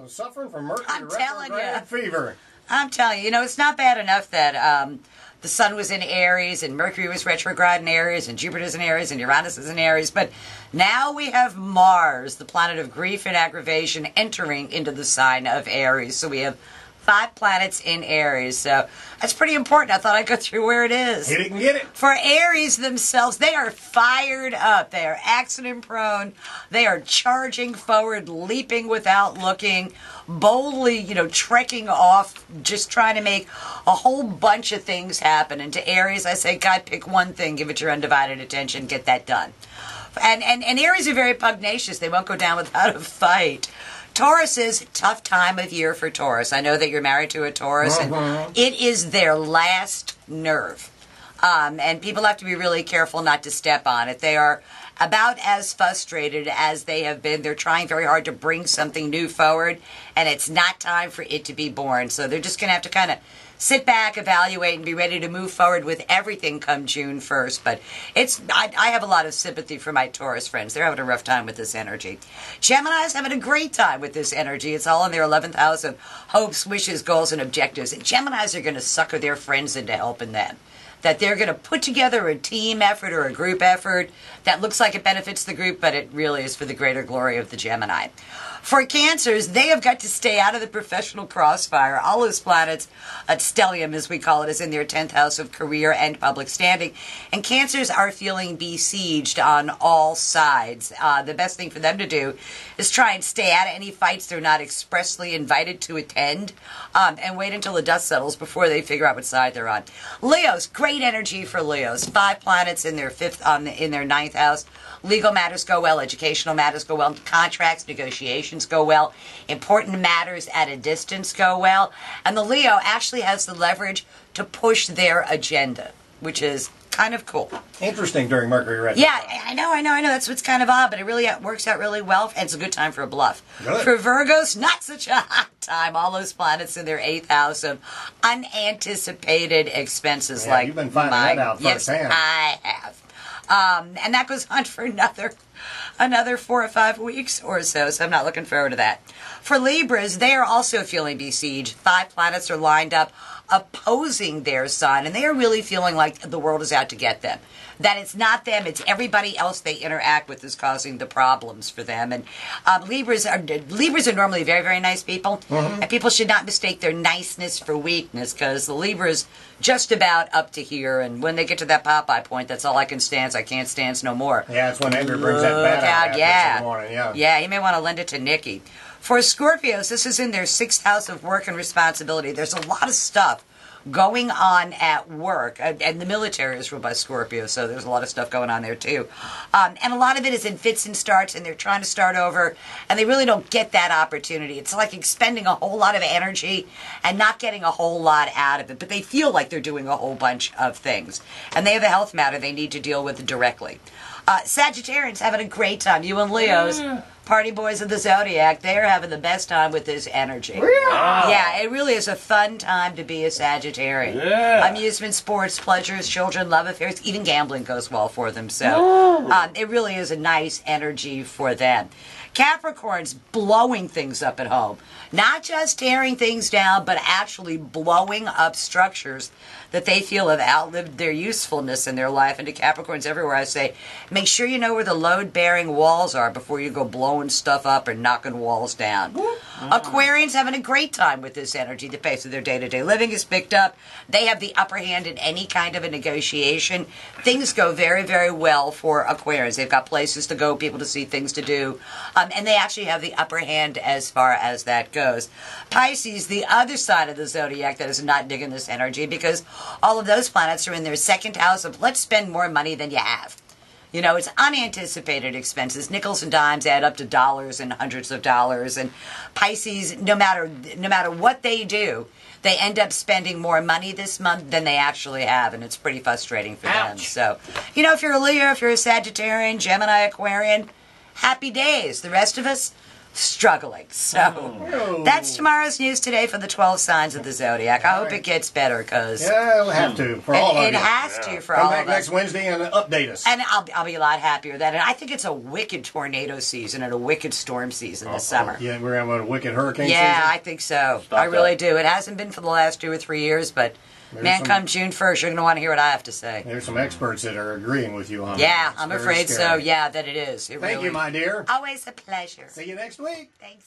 Suffering from Mercury I'm telling retrograde fever. I'm telling you, it's not bad enough that the Sun was in Aries and Mercury was retrograde in Aries and Jupiter's in Aries and Uranus is in Aries, but now we have Mars, the planet of grief and aggravation, entering into the sign of Aries. So we have 5 planets in Aries. So that's pretty important. I thought I'd go through where it is. Hit it and get it. For Aries themselves, they are fired up. They are accident prone. They are charging forward, leaping without looking, boldly, trekking off, just trying to make a whole bunch of things happen. And to Aries, I say, God, pick one thing, give it your undivided attention, get that done. And Aries are very pugnacious. They won't go down without a fight. Taurus is a tough time of year for Taurus. I know that you're married to a Taurus, and it is their last nerve. And people have to be really careful not to step on it. They are about as frustrated as they have been. They're trying very hard to bring something new forward, and it's not time for it to be born. So they're just going to have to kind of sit back, evaluate, and be ready to move forward with everything come June 1st. But I have a lot of sympathy for my Taurus friends. They're having a rough time with this energy. Gemini's having a great time with this energy. It's all in their 11th house of hopes, wishes, goals, and objectives. And Geminis are going to sucker their friends into helping them. That they're going to put together a team effort or a group effort that looks like it benefits the group, but it really is for the greater glory of the Gemini. For Cancers, they have got to stay out of the professional crossfire. All those planets, stellium as we call it, is in their 10th house of career and public standing. And Cancers are feeling besieged on all sides. The best thing for them to do is try and stay out of any fights they're not expressly invited to attend, and wait until the dust settles before they figure out what side they're on. Leos, great energy for Leos. 5 planets in their in their 9th house. Legal matters go well, educational matters go well, contracts, negotiations go well, important matters at a distance go well, and the Leo actually has the leverage to push their agenda, which is kind of cool. Interesting during Mercury retrograde. Yeah, I know. That's what's kind of odd, but it really works out really well, and it's a good time for a bluff. Good. For Virgos, not such a hot time. All those planets in their 8th house of unanticipated expenses. Yeah, you've been finding that out firsthand. Yes, I have. And that goes on for another 4 or 5 weeks or so I'm not looking forward to that. For Libras, they are also feeling besieged. 5 planets are lined up opposing their sign, and they are really feeling like the world is out to get them. That it's not them, it's everybody else they interact with is causing the problems for them. And Libras are normally very, very nice people, and people should not mistake their niceness for weakness, because the Libra's just about up to here, and when they get to that Popeye point, that's all I can stand. I can't stand no more. Yeah, that's when Andrew brings that bat out after the morning. Yeah, you may want to lend it to Nikki. For Scorpios, this is in their 6th house of work and responsibility. There's a lot of stuff going on at work, and the military is ruled by Scorpio, so there's a lot of stuff going on there too. And a lot of it is in fits and starts, and they're trying to start over, and they really don't get that opportunity. It's like expending a whole lot of energy and not getting a whole lot out of it, but they feel like they're doing a whole bunch of things. And they have a health matter they need to deal with directly. Sagittarians having a great time. You and Leos, party boys of the Zodiac, they're having the best time with this energy. Yeah, it really is a fun time to be a Sagittarian. Yeah. Amusement, sports, pleasures, children, love affairs, even gambling goes well for them. So it really is a nice energy for them. Capricorns blowing things up at home. Not just tearing things down, but actually blowing up structures that they feel have outlived their usefulness in their life. And to Capricorns everywhere, I say, make sure you know where the load-bearing walls are before you go blowing stuff up or knocking walls down. Aquarians having a great time with this energy. The pace of their day-to-day living is picked up. They have the upper hand in any kind of a negotiation. Things go very, very well for Aquarians. They've got places to go, people to see, things to do. And they actually have the upper hand as far as that goes. Pisces, the other side of the zodiac that is not digging this energy, because all of those planets are in their 2nd house of let's spend more money than you have. You know, it's unanticipated expenses. Nickels and dimes add up to dollars and hundreds of dollars. And Pisces, no matter what they do, they end up spending more money this month than they actually have, and it's pretty frustrating for them. So, if you're a Leo, if you're a Sagittarian, Gemini, Aquarian, happy days. The rest of us, struggling. So that's tomorrow's news today for the 12 signs of the zodiac. I hope it gets better because yeah, we'll have to for all of it you. has to for Come all back of us. next Wednesday and update us. And I'll be a lot happier then. And I think it's a wicked tornado season and a wicked storm season this summer. Yeah, we're going to have a wicked hurricane Yeah, season. I think so. I really do. It hasn't been for the last 2 or 3 years, but man, come June 1st, you're going to want to hear what I have to say. There's some experts that are agreeing with you on Yeah, that. It's I'm very afraid so. scary. Yeah, that it is. Thank you, my dear. Always a pleasure. See you next week. Thanks.